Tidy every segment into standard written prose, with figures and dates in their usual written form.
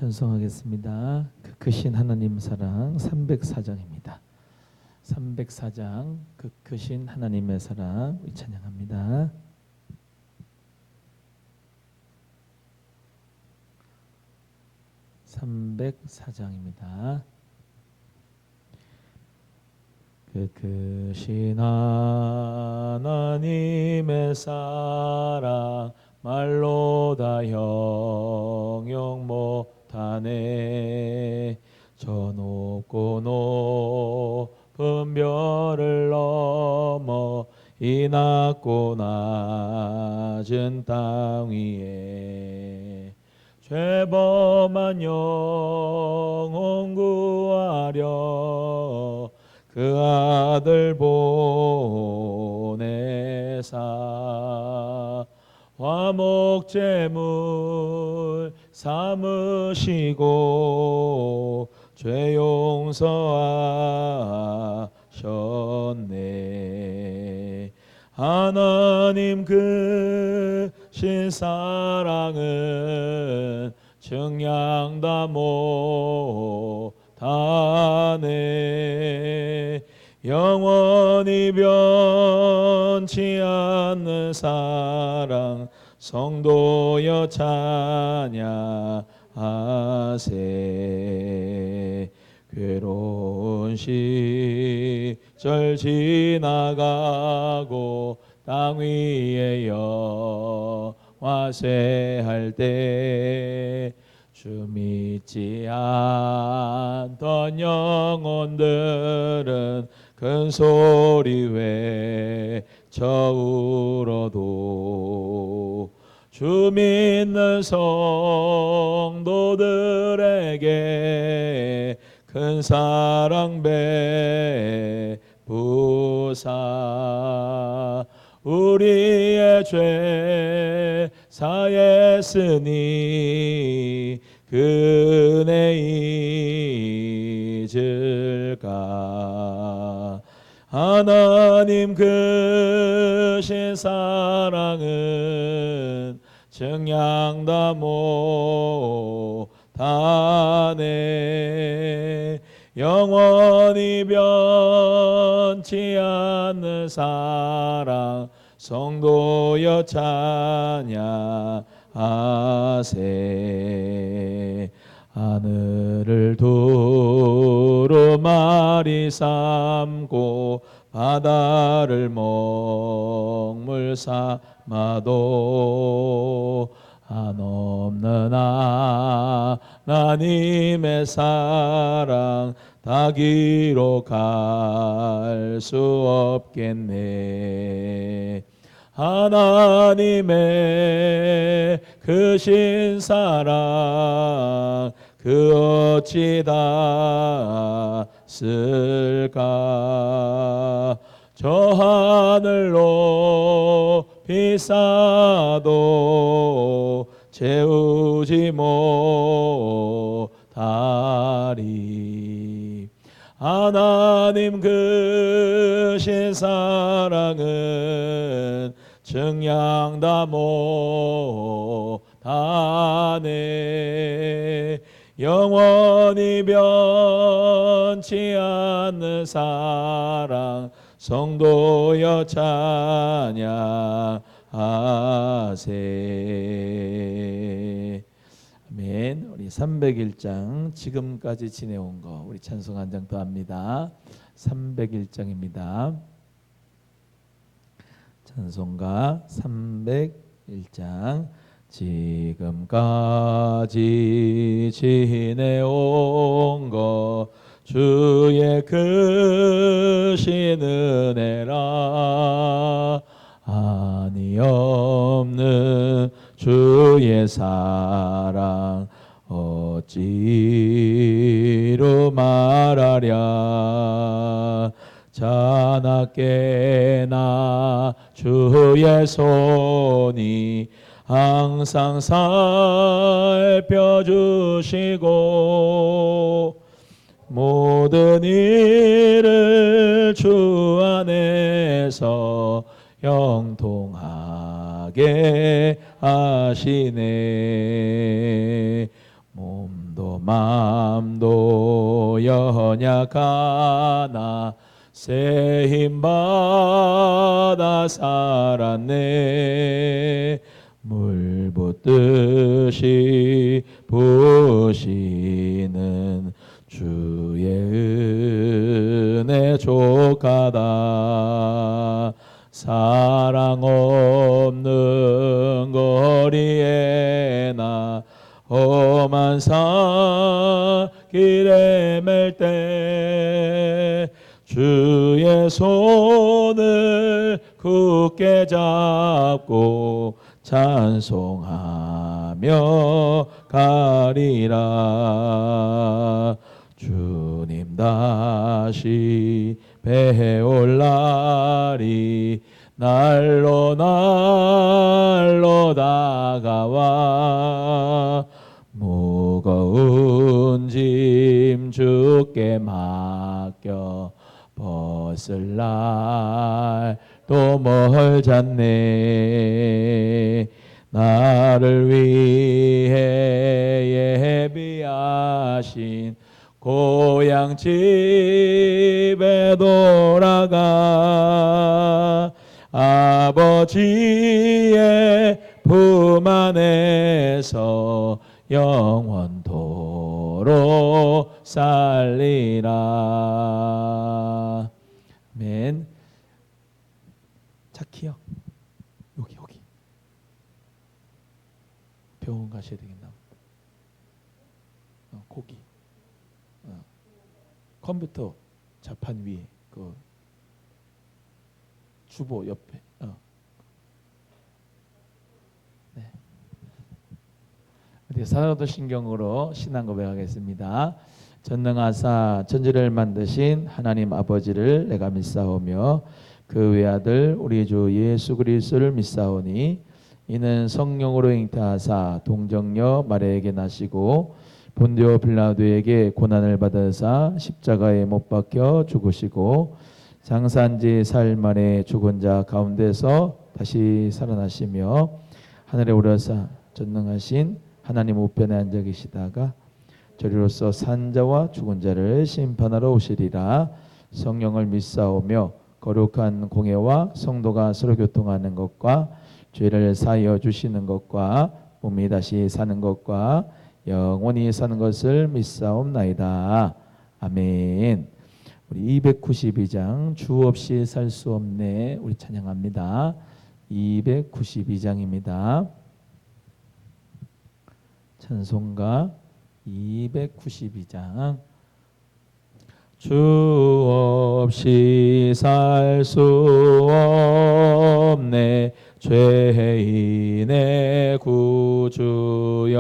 찬송하겠습니다. 그 크신 하나님 사랑 304장입니다. 304장 그 크신 하나님의 사랑 우리 찬양합니다. (304장입니다) 그 크신 하나님의 사랑 말로 다 형용 못하네. 저 높고 높은 별을 넘어 이 낮고 낮은 땅 위에 죄범한 영혼 구하려 그 아들 보내사 화목제물 삼으시고 죄 용서하셨네. 하나님 크신 사랑은 증량다 못하네. 영원히 변치 않는 사랑 성도여 찬양하세. 괴로운 시절 지나가고 땅 위에 영화세할 때 주 믿지 않던 영혼들은 큰 소리 외쳐 울어도 주 믿는 성도들에게 큰 사랑 베푸사 우리의 죄 사했으니 그 은혜 잊을까. 하나님 크신 사랑은 증량다 못하네. 영원히 변치 않는 사랑 성도여 찬양하세. 하늘을 두루마리 삼고 바다를 먹물 삼아도 한없는 하나님의 사랑 다 기록할 수 없겠네. 하나님의 크신 사랑 그 어찌 다 쓸까. 저 하늘 높이 쌓아도 채우지 못하리. 하나님 크신 사랑은 증량다 못하네. 영원히 변치 않는 사랑 성도여 찬양하세. 아멘. 우리 301장 지금까지 지내온 거 우리 찬송 한 장 더 합니다. 301장입니다. 찬송가 301장. 지금까지 지내온 것 주의 크신 은혜라. 한이 없는 주의 사랑 어찌로 말하랴. 자나깨나 주의 손이 항상 살펴주시고 모든 일을 주 안에서 형통하게 하시네. 몸도 맘도 연약하나 새 힘받아 살았네. 물 붓듯이 부으시는 주의 은혜 족하다. 사랑 없는 거리에 나 험한 산길에 맬 때 주의 손을 굳게 잡고 찬송하며 가리라. 주님 다시 배올 날이 날로 다가와 무거운 짐 주께 맡겨 벗을 날도 멀잖네. 나를 위해 예비하신 고향 집에 돌아가 아버지의 품 안에서 영원토록 살리라. 아멘. 착히요. 여기 병원 가셔야 되겠나? 고기. 컴퓨터 자판 위에 그 주보 옆에. 네. 우리 사도신경으로 신앙 고백하겠습니다. 전능하사 천지를 만드신 하나님 아버지를 내가 믿사오며 그 외아들 우리 주 예수 그리스도를 믿사오니 이는 성령으로 잉태하사 동정녀 마리아에게 나시고 본디오 빌라도에게 고난을 받으사 십자가에 못 박혀 죽으시고 장사한지 사흘 만에 죽은 자 가운데서 다시 살아나시며 하늘에 오르사 전능하신 하나님 우편에 앉아 계시다가 저리로서 산 자와 죽은 자를 심판하러 오시리라. 성령을 믿사오며 거룩한 공예와 성도가 서로 교통하는 것과 죄를 사하여 주시는 것과 몸이 다시 사는 것과 영원히 사는 것을 믿사옵나이다. 아멘. 우리 292장 주 없이 살 수 없네 우리 찬양합니다. 292장입니다. 찬송가 292장. 주 없이 살 수 없네 죄인의 구주여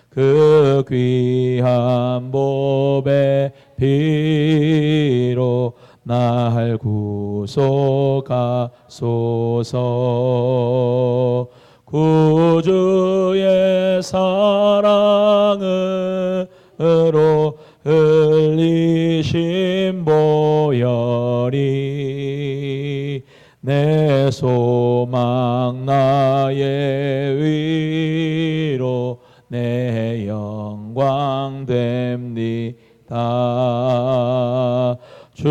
그 귀한 보배 피로 날 구속하소서. 구주의 사랑으로 흘리신 보혈이 내 소망 나의 위로 내 영광 됩니다. 주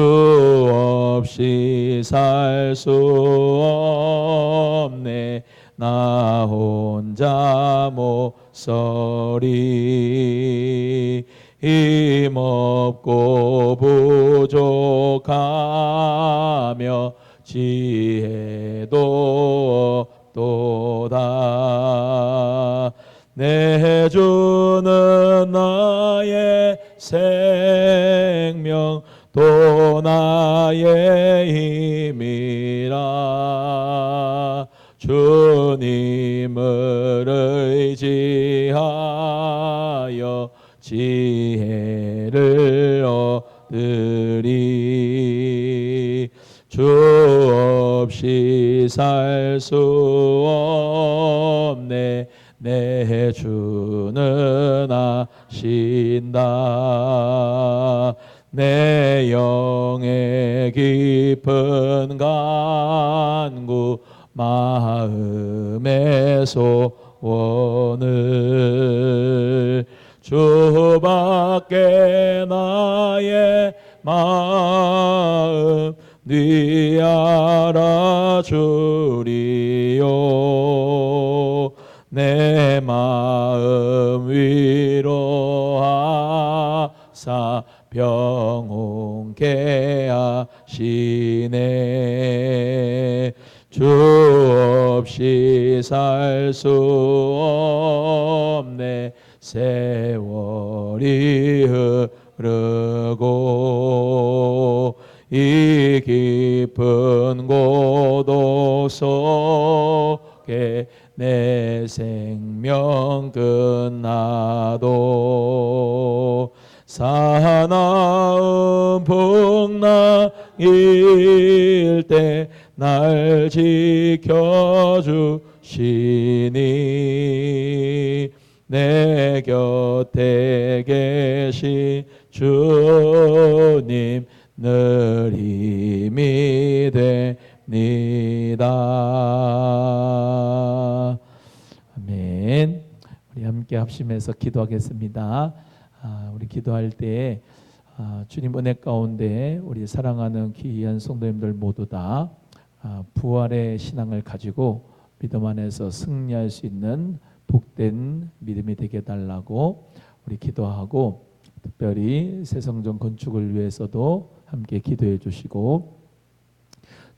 없이 살 수 없네 나 혼자 못 서리. 힘없고 부족하며 지혜도 없도다. 내 주는 나의 생명 또 나의 힘이라. 주님을 의지하여 지혜를 얻으리. 주 없이 살 수 없네 내 주는 아신다. 내 영의 깊은 간구 마음의 소원을 주밖에 나의 마음 네 알아주리요. 내 마음 위로하사 평온케 하시네. 주 없이 살 수 없네. 세월이 흐르고 이 깊은 고독 속에 내 생명 끝나도 사나운 풍랑일 때 날 지켜주시니 내 곁에 계신 주님 늘 힘이 됩니다. 아멘. 우리 함께 합심해서 기도하겠습니다. 우리 기도할 때 주님 은혜 가운데 우리 사랑하는 귀한 성도님들 모두 다 부활의 신앙을 가지고 믿음 안에서 승리할 수 있는 복된 믿음이 되게 해달라고 우리 기도하고, 특별히 새성전 건축을 위해서도 함께 기도해 주시고,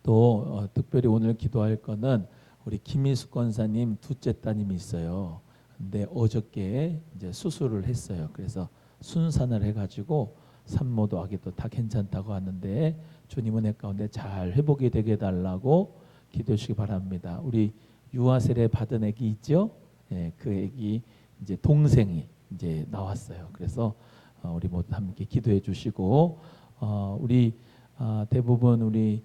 또 특별히 오늘 기도할 거는 우리 김희숙 권사님 둘째 따님이 있어요. 근데 어저께 이제 수술을 했어요. 그래서 순산을 해가지고 산모도 아기도 다 괜찮다고 하는데 주님 은혜 가운데 잘 회복이 되게 해달라고 기도해 주시기 바랍니다. 우리 유아세례 받은 애기 있죠? 예, 그 애기 이제 동생이 이제 나왔어요. 그래서 우리 모두 함께 기도해 주시고, 우리 대부분 우리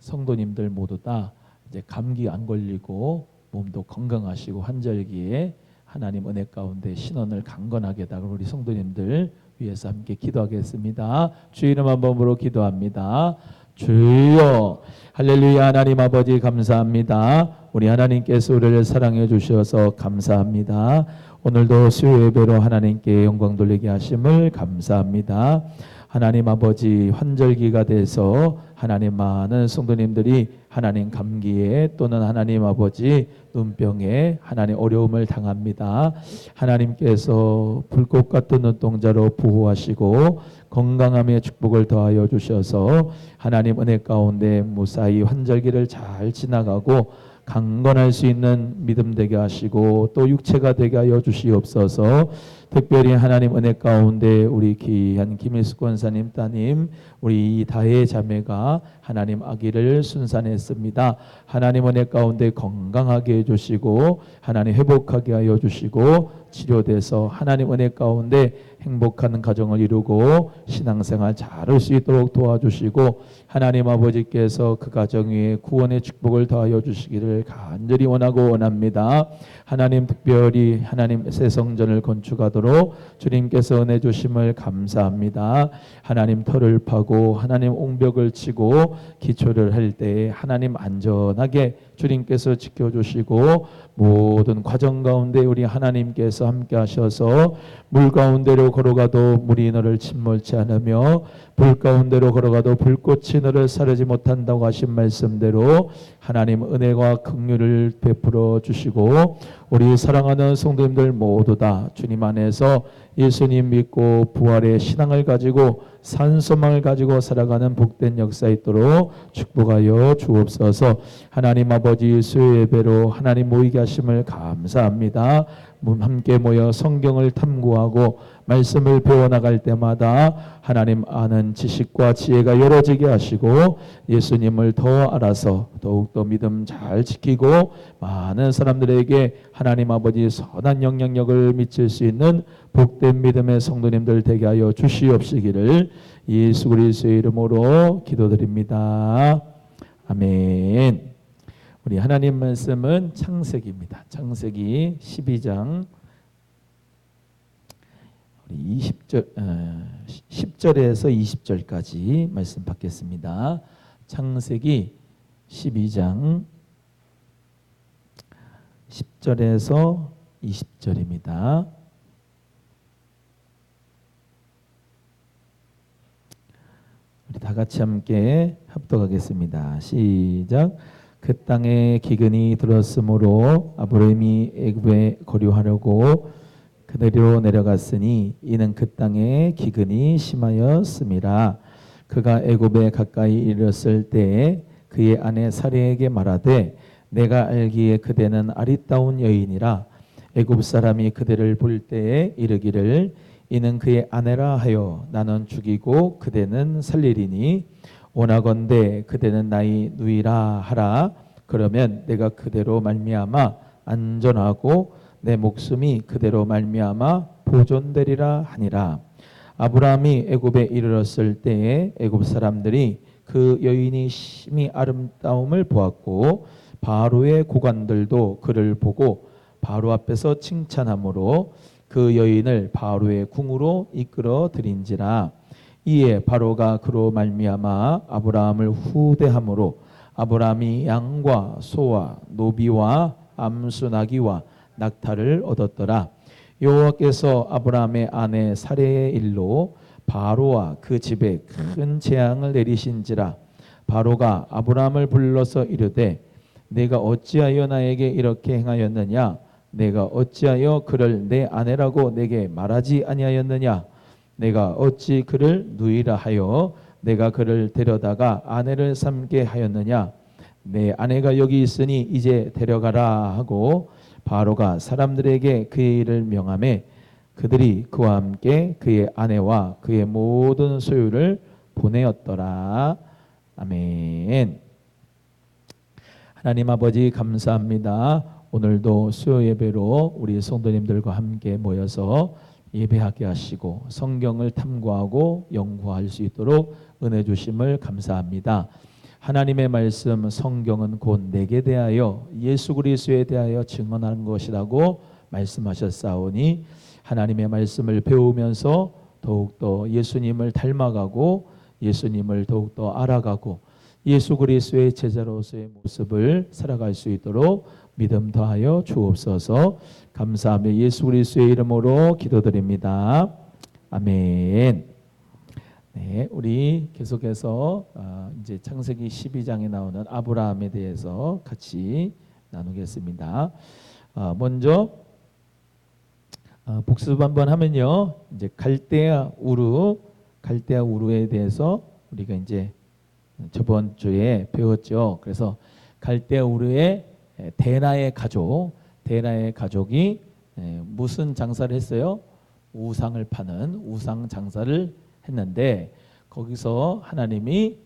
성도님들 모두 다 이제 감기 안 걸리고 몸도 건강하시고 환절기에 하나님 은혜 가운데 신원을 강건하게 해달라고 우리 성도님들 위해서 함께 기도하겠습니다. 주 이름 한 번으로 기도합니다. 주여, 할렐루야. 하나님 아버지 감사합니다. 우리 하나님께서 우리를 사랑해 주셔서 감사합니다. 오늘도 수요 예배로 하나님께 영광 돌리게 하심을 감사합니다. 하나님 아버지, 환절기가 돼서 하나님 많은 성도님들이 하나님 감기에 또는 하나님 아버지 눈병에 하나님 어려움을 당합니다. 하나님께서 불꽃 같은 눈동자로 보호하시고 건강함의 축복을 더하여 주셔서 하나님 은혜 가운데 무사히 환절기를 잘 지나가고 강건할 수 있는 믿음 되게 하시고 또 육체가 되게 하여 주시옵소서. 특별히 하나님 은혜 가운데 우리 귀한 김일숙 권사님 따님, 우리 다혜 자매가 하나님 아기를 순산했습니다. 하나님 은혜 가운데 건강하게 해주시고 하나님 회복하게 하여 주시고 치료돼서 하나님 은혜 가운데 행복한 가정을 이루고 신앙생활 잘할 수 있도록 도와주시고 하나님 아버지께서 그 가정 위에 구원의 축복을 더하여 주시기를 간절히 원하고 원합니다. 하나님 특별히 하나님 새 성전을 건축하도록 주님께서 은혜 주심을 감사합니다. 하나님 터를 파고 하나님 옹벽을 치고 기초를 할 때에 하나님 안전하게 주님께서 지켜주시고 모든 과정 가운데 우리 하나님께서 함께 하셔서 물 가운데로 걸어가도 물이 너를 침몰치 않으며 불 가운데로 걸어가도 불꽃이 너를 사르지 못한다고 하신 말씀대로 하나님 은혜와 긍휼을 베풀어 주시고 우리 사랑하는 성도님들 모두 다 주님 안에서 예수님 믿고 부활의 신앙을 가지고 산소망을 가지고 살아가는 복된 역사 있도록 축복하여 주옵소서. 하나님 아버지 수요 예배로 하나님 모이게 하심을 감사합니다. 함께 모여 성경을 탐구하고 말씀을 배워나갈 때마다 하나님 아는 지식과 지혜가 열어지게 하시고 예수님을 더 알아서 더욱더 믿음 잘 지키고 많은 사람들에게 하나님 아버지 선한 영향력을 미칠 수 있는 복된 믿음의 성도님들 되게 하여 주시옵시기를 예수 그리스도의 이름으로 기도드립니다. 아멘. 우리 하나님 말씀은 창세기입니다. 창세기 12장 우리 10절에서 20절까지 말씀 받겠습니다. 창세기 12장 10절에서 20절입니다. 다 같이 함께 합독하겠습니다. 시작. 그 땅에 기근이 들었으므로 아브라함이 애굽에 거류하려고 그네로 내려갔으니 이는 그 땅에 기근이 심하였음이라. 그가 애굽에 가까이 이르렀을 때에 그의 아내 사레에게 말하되 내가 알기에 그대는 아리따운 여인이라. 애굽 사람이 그대를 볼 때에 이르기를 이는 그의 아내라 하여 나는 죽이고 그대는 살리리니 원하건대 그대는 나의 누이라 하라. 그러면 내가 그대로 말미암아 안전하고 내 목숨이 그대로 말미암아 보존되리라 하니라. 아브라함이 애굽에 이르렀을 때에 애굽 사람들이 그 여인이 심히 아름다움을 보았고 바로의 고관들도 그를 보고 바로 앞에서 칭찬하므로 그 여인을 바로의 궁으로 이끌어 들인지라. 이에 바로가 그로 말미암아 아브라함을 후대함으로 아브라함이 양과 소와 노비와 암수 나귀와 낙타를 얻었더라. 여호와께서 아브라함의 아내 사레의 일로 바로와 그 집에 큰 재앙을 내리신지라. 바로가 아브라함을 불러서 이르되 내가 어찌하여 나에게 이렇게 행하였느냐? 내가 어찌하여 그를 내 아내라고 내게 말하지 아니하였느냐? 내가 어찌 그를 누이라 하여 내가 그를 데려다가 아내를 삼게 하였느냐? 내 아내가 여기 있으니 이제 데려가라 하고 바로가 사람들에게 그의 일을 명하매 그들이 그와 함께 그의 아내와 그의 모든 소유를 보내었더라. 아멘. 하나님 아버지 감사합니다. 오늘도 수요 예배로 우리 성도님들과 함께 모여서 예배하게 하시고 성경을 탐구하고 연구할 수 있도록 은혜 주심을 감사합니다. 하나님의 말씀 성경은 곧 내게 대하여 예수 그리스도에 대하여 증언하는 것이라고 말씀하셨사오니 하나님의 말씀을 배우면서 더욱더 예수님을 닮아가고 예수님을 더욱더 알아가고 예수 그리스도의 제자로서의 모습을 살아갈 수 있도록 믿음 더하여 주옵소서. 감사하며 예수 그리스도의 이름으로 기도드립니다. 아멘. 네, 우리 계속해서 이제 창세기 12장에 나오는 아브라함에 대해서 같이 나누겠습니다. 먼저 복습 한번 하면요, 이제 갈대아 우르에 대해서 우리가 이제 저번 주에 배웠죠. 그래서 갈대아 우르의 데나의 가족이 무슨 장사를 했어요? 우상을 파는 우상 장사를 했는데 거기서 하나님이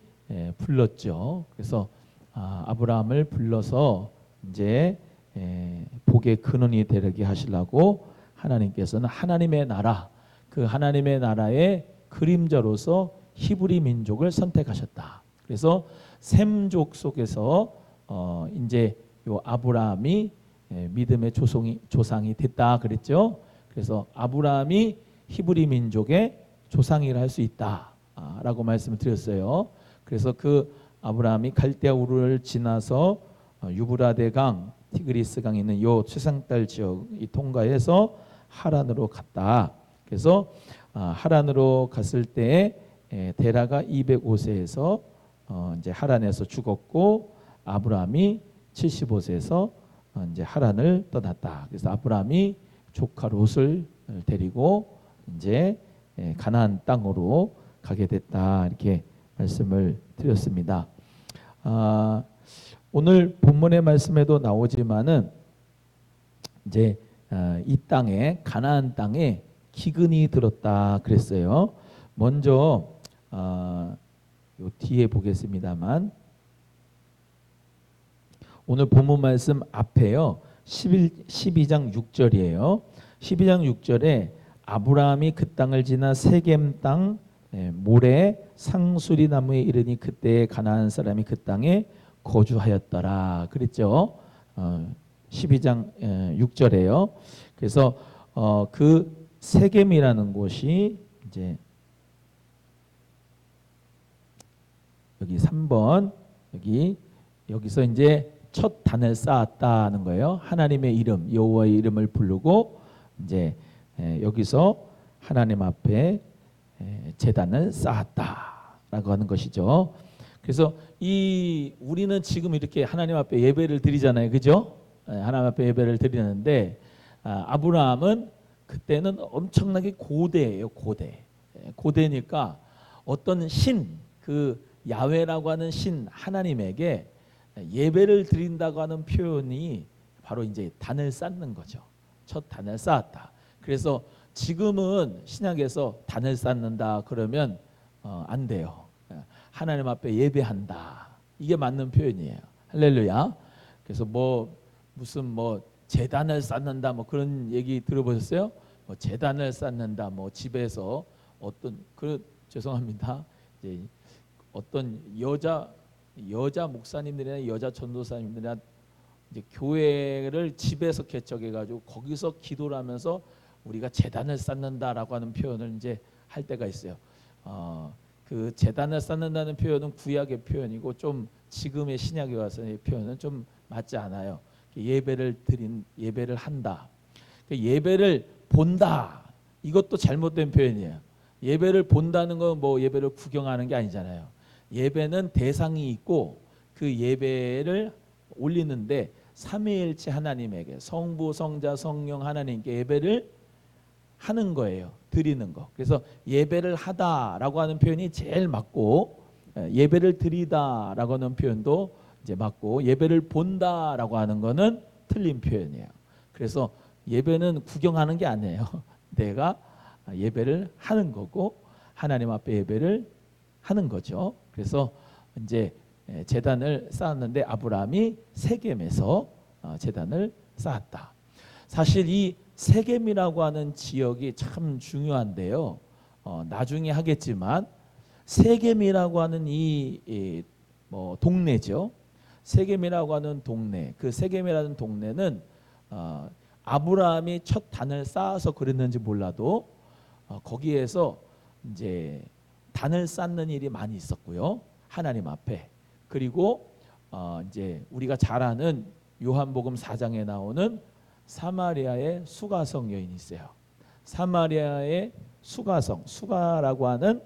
불렀죠. 그래서 아브라함을 불러서 이제 복의 근원이 되게 하시려고 하나님께서는 하나님의 나라, 그 하나님의 나라의 그림자로서 히브리 민족을 선택하셨다. 그래서 셈족 속에서 이제 요 아브라함이 믿음의 조상이 됐다 그랬죠. 그래서 아브라함이 히브리 민족의 조상이라 할 수 있다라고 말씀을 드렸어요. 그래서 그 아브라함이 갈대아 우르를 지나서 유브라데 강, 티그리스 강에 있는 요 최상딸 지역이 통과해서 하란으로 갔다. 그래서 하란으로 갔을 때 데라가 205세에서 이제 하란에서 죽었고 아브라함이 75세에서 이제 하란을 떠났다. 그래서 아브라함이 조카 롯을 데리고 이제 가나안 땅으로 가게 됐다. 이렇게 말씀을 드렸습니다. 오늘 본문의 말씀에도 나오지만은 이제 이 땅에 가나안 땅에 기근이 들었다 그랬어요. 먼저 요 뒤에 보겠습니다만 오늘 본문 말씀 앞에요. 12장 6절이에요. 12장 6절에 아브라함이 그 땅을 지나 세겜 땅 모래 상수리 나무에 이르니 그때 가나안 사람이 그 땅에 거주하였더라 그랬죠. 12장 6절에요. 그래서 그 세겜이라는 곳이 이제 여기 3번 여기서 이제 첫 단을 쌓았다는 거예요. 하나님의 이름 여호와의 이름을 부르고 이제 여기서 하나님 앞에 제단을 쌓았다. 하는 것이죠. 그래서 우리는 지금 이렇게 하나님 앞에 예배를 드리잖아요, 그죠? 하나님 앞에 예배를 드리는데 아브라함은 그때는 엄청나게 고대예요, 고대. 고대니까 어떤 그 야훼라고 하는 신 하나님에게 예배를 드린다고 하는 표현이 바로 이제 단을 쌓는 거죠. 첫 단을 쌓았다. 그래서 지금은 신약에서 단을 쌓는다 그러면 안 돼요. 하나님 앞에 예배한다. 이게 맞는 표현이에요. 할렐루야. 그래서 무슨 제단을 쌓는다 그런 얘기 들어보셨어요? 제단을 쌓는다 집에서 죄송합니다. 이제 어떤 여자 목사님들이나 여자 전도사님들이나 이제 교회를 집에서 개척해가지고 거기서 기도를 하면서 우리가 제단을 쌓는다라고 하는 표현을 이제 할 때가 있어요. 그 제단을 쌓는다는 표현은 구약의 표현이고 좀 지금의 신약에 와서의 표현은 좀 맞지 않아요. 예배를 한다. 예배를 본다. 이것도 잘못된 표현이에요. 예배를 본다는 건 예배를 구경하는 게 아니잖아요. 예배는 대상이 있고 그 예배를 올리는데 삼위일체 하나님에게 성부, 성자, 성령 하나님께 예배를 하는 거예요. 드리는 거. 그래서 예배를 하다라고 하는 표현이 제일 맞고 예배를 드리다라고 하는 표현도 이제 맞고 예배를 본다라고 하는 거는 틀린 표현이에요. 그래서 예배는 구경하는 게 아니에요. 내가 예배를 하는 거고 하나님 앞에 예배를 하는 거죠. 그래서 이제 제단을 쌓았는데 아브라함이 세겜에서 제단을 쌓았다. 사실 이 세겜이라고 하는 지역이 참 중요한데요. 나중에 하겠지만 세겜이라고 하는 동네죠. 세겜이라고 하는 동네, 그 세겜이라는 동네는 아브라함이 첫 단을 쌓아서 그랬는지 몰라도 거기에서 이제 단을 쌓는 일이 많이 있었고요. 하나님 앞에. 그리고 이제 우리가 잘 아는 요한복음 4장에 나오는 사마리아의 수가성 여인이 있어요. 사마리아의 수가라고 하는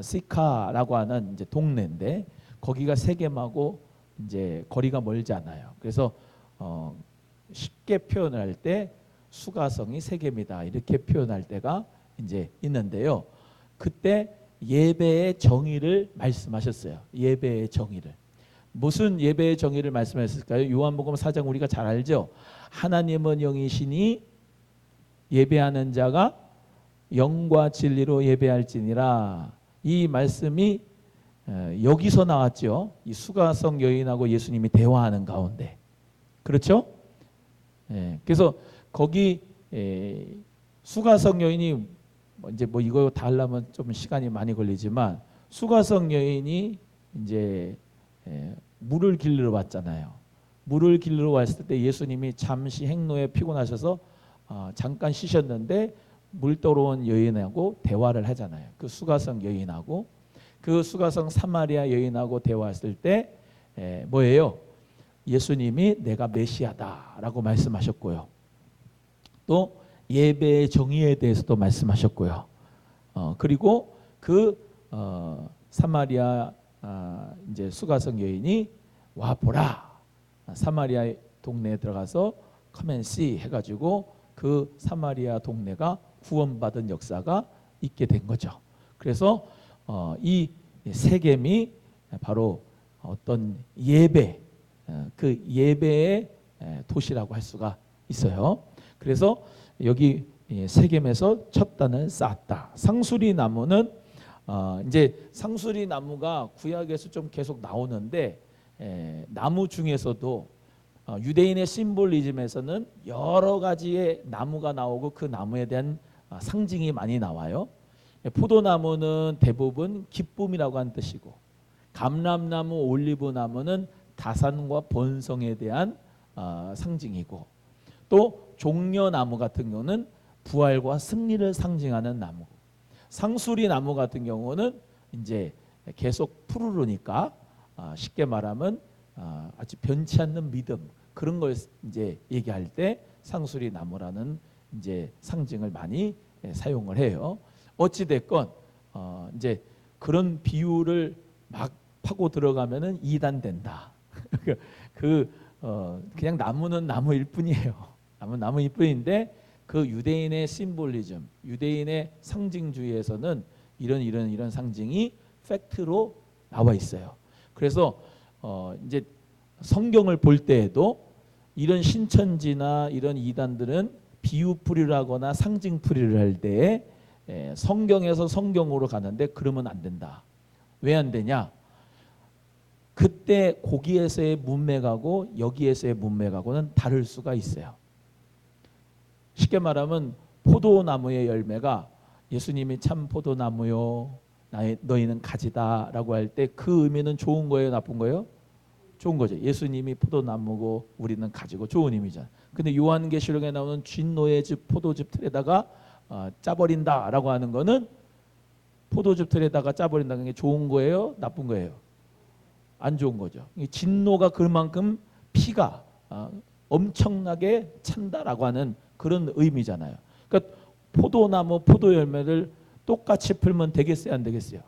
시카라고 하는 이제 동네인데 거기가 세겜하고 이제 거리가 멀지 않아요. 그래서 쉽게 표현을 할 때 수가성이 세겜이다 이렇게 표현할 때가 이제 있는데요. 그때 예배의 정의를 말씀하셨어요. 예배의 정의를. 무슨 예배의 정의를 말씀하셨을까요? 요한복음 4장 우리가 잘 알죠. 하나님은 영이시니 예배하는 자가 영과 진리로 예배할지니라. 이 말씀이 여기서 나왔죠. 이 수가성 여인하고 예수님이 대화하는 가운데. 그렇죠? 그래서 거기 수가성 여인이 이제 이거 다 하려면 좀 시간이 많이 걸리지만 수가성 여인이 이제 물을 길르러 왔잖아요. 물을 길르러 왔을 때 예수님이 잠시 행로에 피곤하셔서 잠깐 쉬셨는데 물 떠오른 여인하고 대화를 하잖아요. 그 수가성 여인하고 그 수가성 사마리아 여인하고 대화했을 때 뭐예요? 예수님이 내가 메시아다라고 말씀하셨고요. 또 예배의 정의에 대해서도 말씀하셨고요. 그리고 그 사마리아 이제 수가성 여인이 와 보라. 사마리아 동네에 들어가서 커맨시 해가지고 그 사마리아 동네가 구원받은 역사가 있게 된 거죠. 그래서 이 세겜이 바로 어떤 예배, 그 예배의 도시라고 할 수가 있어요. 그래서 여기 세겜에서 첫 단을 쌓았다. 상수리 나무는 이제 상수리 나무가 구약에서 좀 계속 나오는데 나무 중에서도 유대인의 심볼리즘에서는 여러 가지의 나무가 나오고 그 나무에 대한 상징이 많이 나와요. 포도나무는 대부분 기쁨이라고 하는 뜻이고 감람나무, 올리브나무는 다산과 번성에 대한 상징이고 또 종려나무 같은 경우는 부활과 승리를 상징하는 나무고 상수리 나무 같은 경우는 이제 계속 푸르르니까 쉽게 말하면 아주 변치 않는 믿음 그런 걸 이제 얘기할 때 상수리 나무라는 이제 상징을 많이 사용을 해요. 어찌 됐건 이제 그런 비유를 막 파고 들어가면은 이단 된다. 그냥 나무는 나무일 뿐이에요. 나무는 나무일 뿐인데 그 유대인의 심볼리즘, 유대인의 상징주의에서는 이런 상징이 팩트로 나와 있어요. 그래서 이제 성경을 볼 때에도 이런 신천지나 이런 이단들은 비유풀이를 하거나 상징풀이를 할 때에 성경에서 성경으로 가는데 그러면 안 된다. 왜 안 되냐? 그때 거기에서의 문맥하고 여기에서의 문맥하고는 다를 수가 있어요. 쉽게 말하면 포도나무의 열매가 예수님이 참 포도나무요 너희는 가지다 라고 할 때 그 의미는 좋은 거예요, 나쁜 거예요? 좋은 거죠. 예수님이 포도나무고 우리는 가지고 좋은 의미잖아요. 근데 요한계시록에 나오는 쥔노의 즙 포도즙 틀에다가 짜버린다 라고 하는 거는 포도즙 틀에다가 짜버린다는 게 좋은 거예요, 나쁜 거예요? 안 좋은 거죠. 진노가 그만큼 피가 엄청나게 찬다라고 하는 그런 의미잖아요. 그러니까 포도나무 포도 열매를 똑같이 풀면 되겠어요, 안 되겠어요?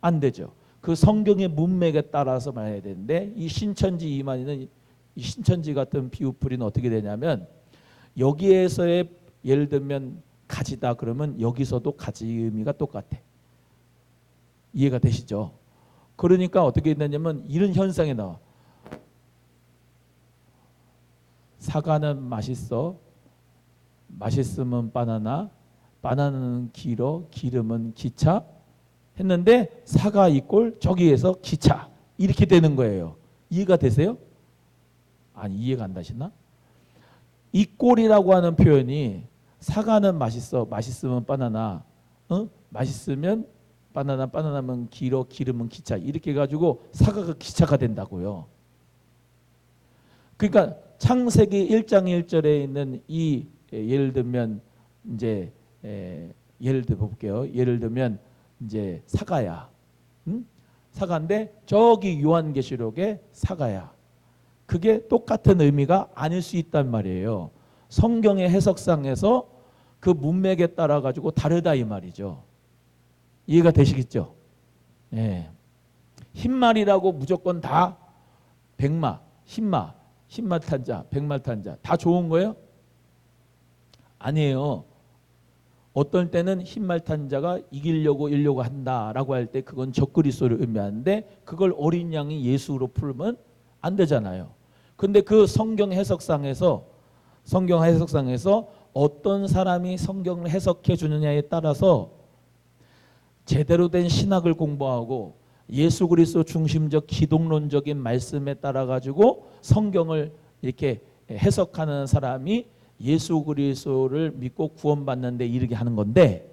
안 되죠. 그 성경의 문맥에 따라서 말해야 되는데 이 신천지 이만희는 이 신천지 같은 비유풀이는 어떻게 되냐면 여기에서의 예를 들면 가지다 그러면 여기서도 가지 의미가 똑같아. 이해가 되시죠? 그러니까 어떻게 되냐면 이런 현상이 나와. 사과는 맛있어. 맛있으면 바나나. 바나나는 길어. 기름은 기차. 했는데 사과 이꼴 저기에서 기차. 이렇게 되는 거예요. 이해가 되세요? 아니 이해가 안 되시나? 이꼴이라고 하는 표현이 사과는 맛있어. 맛있으면 바나나. 맛있으면 바나나, 바나나면 길어, 기름은 기차. 이렇게 해가지고 사과가 기차가 된다고요. 그러니까 창세기 1장 1절에 있는 이 예를 들면 이제 예를 들어 볼게요. 예를 들면 이제 사과야. 사과인데 저기 요한계시록에 사과야. 그게 똑같은 의미가 아닐 수 있단 말이에요. 성경의 해석상에서 그 문맥에 따라 가지고 다르다 이 말이죠. 이해가 되시겠죠? 예. 흰말이라고 무조건 다 백마, 흰말 탄자, 백말 탄자 다 좋은 거예요? 아니에요. 어떨 때는 흰말 탄자가 이기려고 한다라고 할 때 그건 적그리스도를 의미하는데 그걸 어린 양이 예수로 풀면 안 되잖아요. 근데 그 성경 해석상에서 어떤 사람이 성경을 해석해 주느냐에 따라서 제대로 된 신학을 공부하고 예수 그리스도 중심적 기독론적인 말씀에 따라 가지고 성경을 이렇게 해석하는 사람이 예수 그리스도를 믿고 구원받는 데 이르게 하는 건데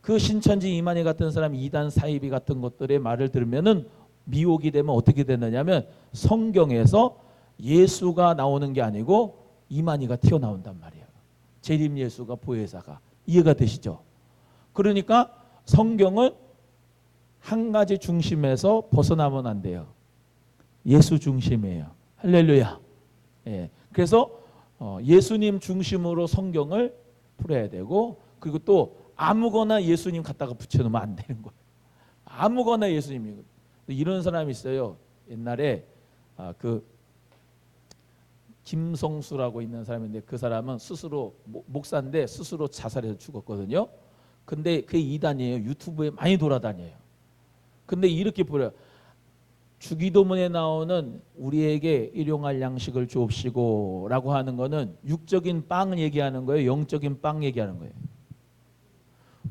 그 신천지 이만희 같은 사람 이단 사이비 같은 것들의 말을 들으면은 미혹이 되면 어떻게 되느냐면 성경에서 예수가 나오는 게 아니고 이만희가 튀어나온단 말이에요. 재림 예수가 보혜사가. 이해가 되시죠? 그러니까 성경은 한 가지 중심에서 벗어나면 안 돼요. 예수 중심이에요. 할렐루야. 예. 그래서 예수님 중심으로 성경을 풀어야 되고 그리고 또 아무거나 예수님 갖다가 붙여놓으면 안 되는 거예요. 아무거나 예수님이. 이런 사람이 있어요. 옛날에 그 김성수라고 있는 사람인데 그 사람은 스스로 목사인데 스스로 자살해서 죽었거든요. 근데 그게 이단이에요. 유튜브에 많이 돌아다녀요. 근데 이렇게 보여요. 주기도문에 나오는 우리에게 일용할 양식을 주옵시고 라고 하는 거는 육적인 빵 얘기하는 거예요? 영적인 빵 얘기하는 거예요?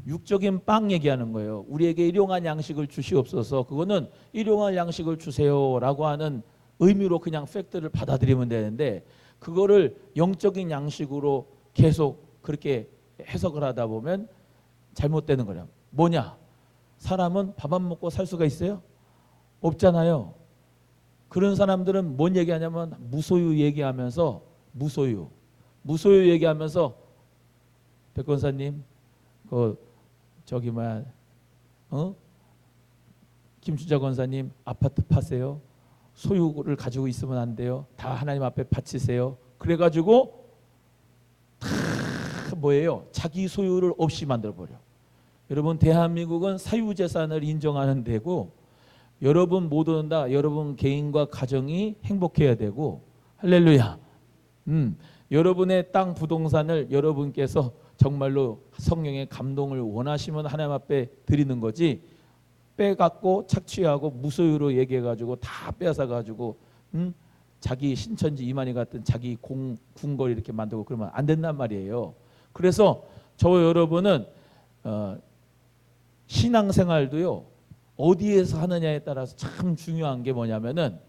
육적인 빵 얘기하는 거예요. 우리에게 일용할 양식을 주시옵소서. 그거는 일용할 양식을 주세요 라고 하는 의미로 그냥 팩트를 받아들이면 되는데 그거를 영적인 양식으로 계속 그렇게 해석을 하다 보면 잘못되는 거예요. 뭐냐? 사람은 밥 안 먹고 살 수가 있어요? 없잖아요. 그런 사람들은 뭔 얘기하냐면 무소유 얘기하면서 무소유 얘기하면서 백권사님 저기 김춘자 권사님 아파트 파세요. 소유를 가지고 있으면 안 돼요. 다 하나님 앞에 바치세요. 그래가지고 다 뭐예요? 자기 소유를 없이 만들어버려. 여러분 대한민국은 사유재산을 인정하는 데고 여러분 모두는 다 여러분 개인과 가정이 행복해야 되고 할렐루야. 여러분의 땅 부동산을 여러분께서 정말로 성령의 감동을 원하시면 하나님 앞에 드리는 거지 빼갖고 착취하고 무소유로 얘기해가지고 다 뺏어가지고 자기 신천지 이만희 같은 자기 궁궐 이렇게 만들고 그러면 안 된단 말이에요. 그래서 저 여러분은 신앙생활도요 어디에서 하느냐에 따라서 참 중요한 게 뭐냐면은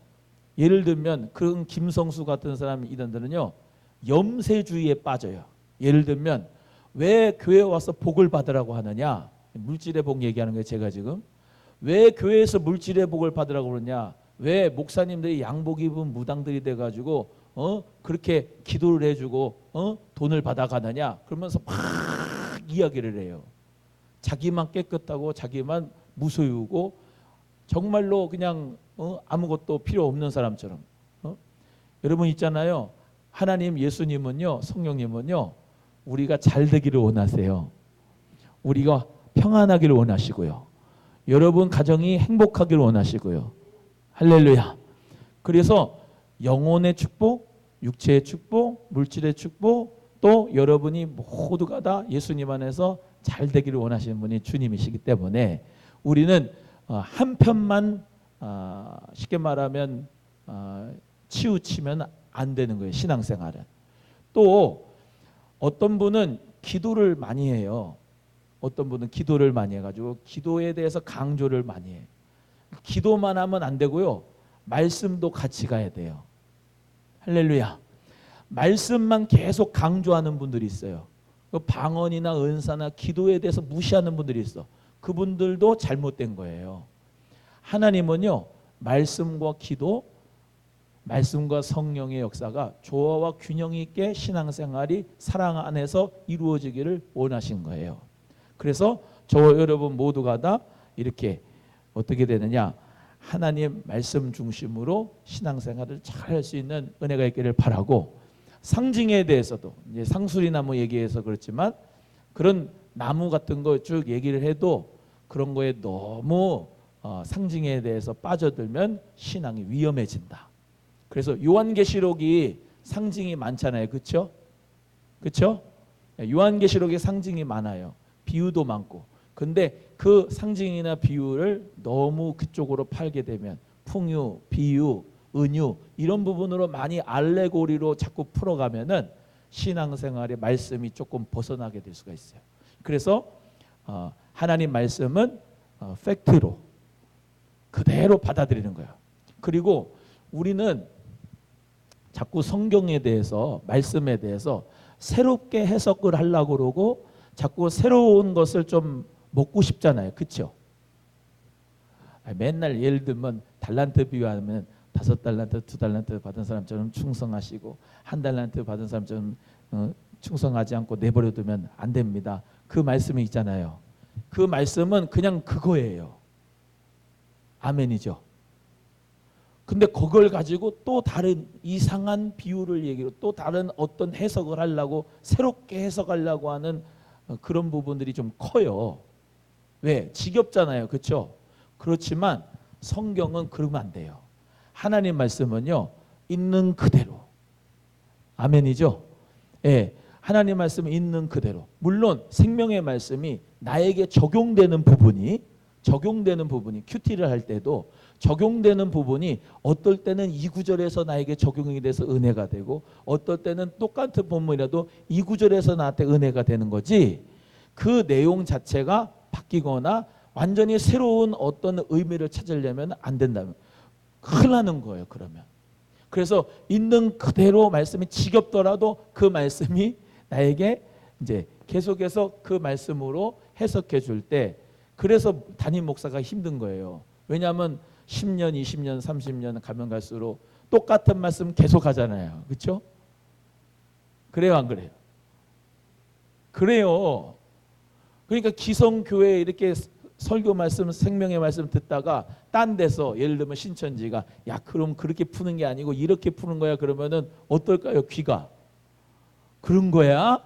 예를 들면 그런 김성수 같은 사람 이런들은요 염세주의에 빠져요. 예를 들면 왜 교회 와서 복을 받으라고 하느냐, 물질의 복 얘기하는 거예요. 제가 지금 왜 교회에서 물질의 복을 받으라고 그러냐, 왜 목사님들이 양복 입은 무당들이 돼가지고 그렇게 기도를 해주고 돈을 받아가느냐 그러면서 막 이야기를 해요. 자기만 깨끗하고 자기만 무소유고 정말로 그냥 아무것도 필요 없는 사람처럼. 여러분 있잖아요. 하나님 예수님은요 성령님은요 우리가 잘 되기를 원하세요. 우리가 평안하기를 원하시고요. 여러분 가정이 행복하기를 원하시고요. 할렐루야. 그래서 영혼의 축복, 육체의 축복, 물질의 축복, 또 여러분이 모두가 다 예수님 안에서 잘 되기를 원하시는 분이 주님이시기 때문에 우리는 한편만 쉽게 말하면 치우치면 안 되는 거예요. 신앙생활은. 또 어떤 분은 기도를 많이 해요. 어떤 분은 기도를 많이 해가지고 기도에 대해서 강조를 많이 해요. 기도만 하면 안 되고요. 말씀도 같이 가야 돼요. 할렐루야. 말씀만 계속 강조하는 분들이 있어요. 방언이나 은사나 기도에 대해서 무시하는 분들이 있어. 그분들도 잘못된 거예요. 하나님은요 말씀과 기도, 말씀과 성령의 역사가 조화와 균형 있게 신앙생활이 사랑 안에서 이루어지기를 원하신 거예요. 그래서 저와 여러분 모두가 다 이렇게 어떻게 되느냐, 하나님 말씀 중심으로 신앙생활을 잘 할 수 있는 은혜가 있기를 바라고, 상징에 대해서도 이제 상수리나무 얘기해서 그렇지만 그런 나무 같은 거 쭉 얘기를 해도 그런 거에 너무 상징에 대해서 빠져들면 신앙이 위험해진다. 그래서 요한계시록이 상징이 많잖아요. 그렇죠? 그렇죠? 요한계시록에 상징이 많아요. 비유도 많고. 근데 그 상징이나 비유를 너무 그쪽으로 팔게 되면 풍유, 비유, 은유 이런 부분으로 많이 알레고리로 자꾸 풀어가면은 신앙생활의 말씀이 조금 벗어나게 될 수가 있어요. 그래서 하나님 말씀은 팩트로 그대로 받아들이는 거예요. 그리고 우리는 자꾸 성경에 대해서 말씀에 대해서 새롭게 해석을 하려고 그러고 자꾸 새로운 것을 좀 먹고 싶잖아요. 그렇죠? 맨날 예를 들면 달란트 비유하면 5달란트, 2달란트 받은 사람처럼 충성하시고 1달란트 받은 사람처럼 충성하지 않고 내버려 두면 안 됩니다. 그 말씀이 있잖아요. 그 말씀은 그냥 그거예요. 아멘이죠. 근데 그걸 가지고 또 다른 이상한 비유를 얘기로 또 다른 어떤 해석을 하려고 새롭게 해석하려고 하는 그런 부분들이 좀 커요. 왜? 지겹잖아요. 그렇죠? 그렇지만 성경은 그러면 안 돼요. 하나님 말씀은요 있는 그대로. 아멘이죠? 예, 하나님 말씀은 있는 그대로. 물론 생명의 말씀이 나에게 적용되는 부분이 큐티를 할 때도 적용되는 부분이 어떨 때는 이 구절에서 나에게 적용이 돼서 은혜가 되고 어떨 때는 똑같은 본문이라도 이 구절에서 나한테 은혜가 되는 거지, 그 내용 자체가 바뀌거나 완전히 새로운 어떤 의미를 찾으려면 안 된다면 큰일 나는 거예요. 그러면 그래서 있는 그대로 말씀이 지겹더라도 그 말씀이 나에게 이제 계속해서 그 말씀으로 해석해 줄 때, 그래서 담임 목사가 힘든 거예요. 왜냐하면 10년, 20년, 30년 가면 갈수록 똑같은 말씀 계속 하잖아요. 그렇죠? 그래요, 안 그래요? 그래요. 그러니까 기성교회 이렇게 설교 말씀, 생명의 말씀 듣다가 딴 데서 예를 들면 신천지가 야 그럼 그렇게 푸는 게 아니고 이렇게 푸는 거야 그러면은 어떨까요? 귀가 그런 거야?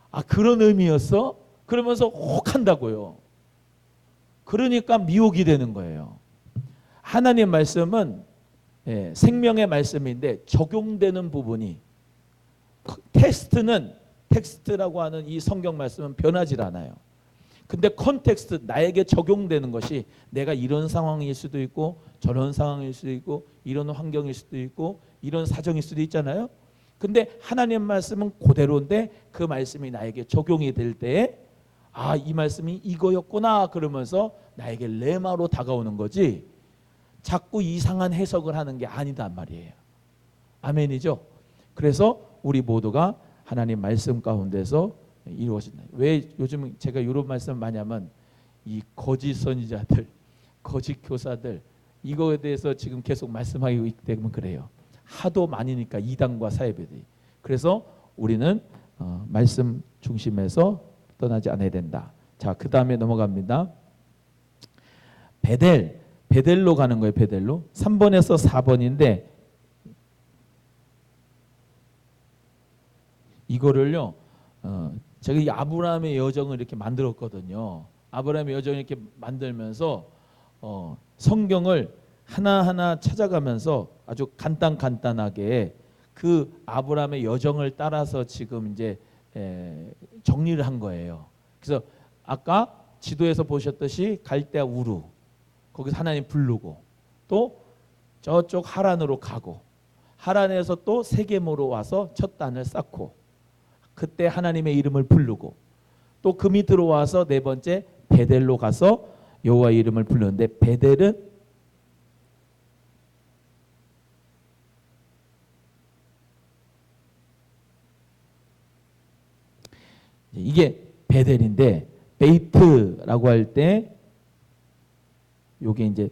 아 그런 의미였어? 그러면서 혹한다고요. 그러니까 미혹이 되는 거예요. 하나님 말씀은 생명의 말씀인데 적용되는 부분이, 텍스트라고 하는 이 성경 말씀은 변하지 않아요. 근데 컨텍스트, 나에게 적용되는 것이 내가 이런 상황일 수도 있고 저런 상황일 수도 있고 이런 환경일 수도 있고 이런 사정일 수도 있잖아요. 근데 하나님 말씀은 그대로인데 그 말씀이 나에게 적용이 될 때 이 말씀이 이거였구나 그러면서 나에게 레마로 다가오는 거지, 자꾸 이상한 해석을 하는 게 아니단 말이에요. 아멘이죠. 그래서 우리 모두가 하나님 말씀 가운데서 이루어진다. 왜 요즘 제가 이런 말씀 많이 하면 이 거짓 선지자들, 거짓 교사들, 이거에 대해서 지금 계속 말씀하기 때문에 그래요. 하도 많으니까 이단과 사이비들이. 그래서 우리는 말씀 중심에서 떠나지 않아야 된다. 자, 그 다음에 넘어갑니다. 베델로 가는 거예요. 베델로 3번에서 4번인데 이거를요, 제가 이 아브라함의 여정을 이렇게 만들었거든요. 아브라함의 여정을 이렇게 만들면서 성경을 하나하나 찾아가면서 아주 간단하게 그 아브라함의 여정을 따라서 지금 이제 정리를 한 거예요. 그래서 아까 지도에서 보셨듯이 갈대아 우루, 거기서 하나님 부르고, 또 저쪽 하란으로 가고, 하란에서 또 세겜으로 와서 첫 단을 쌓고, 그때 하나님의 이름을 부르고, 또 그 밑으로 와서 네 번째 베델로 가서 여호와의 이름을 부르는데, 베델은 이게 베델인데, 베이트라고 할 때 요게 이제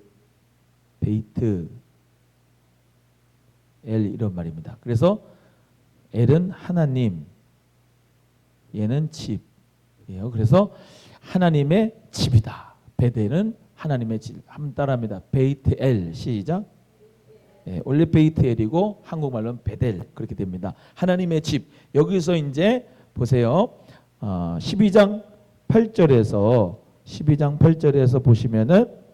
베이트 엘 이런 말입니다. 그래서 엘은 하나님, 얘는 집이에요. 그래서 하나님의 집이다. 베델은 하나님의 집. 한번 따라합니다. 베이트 엘, 시작. 원래 베이트 엘이고 한국말로는 베델, 그렇게 됩니다. 하나님의 집. 여기서 이제 보세요. 12장 8절에서 보시면은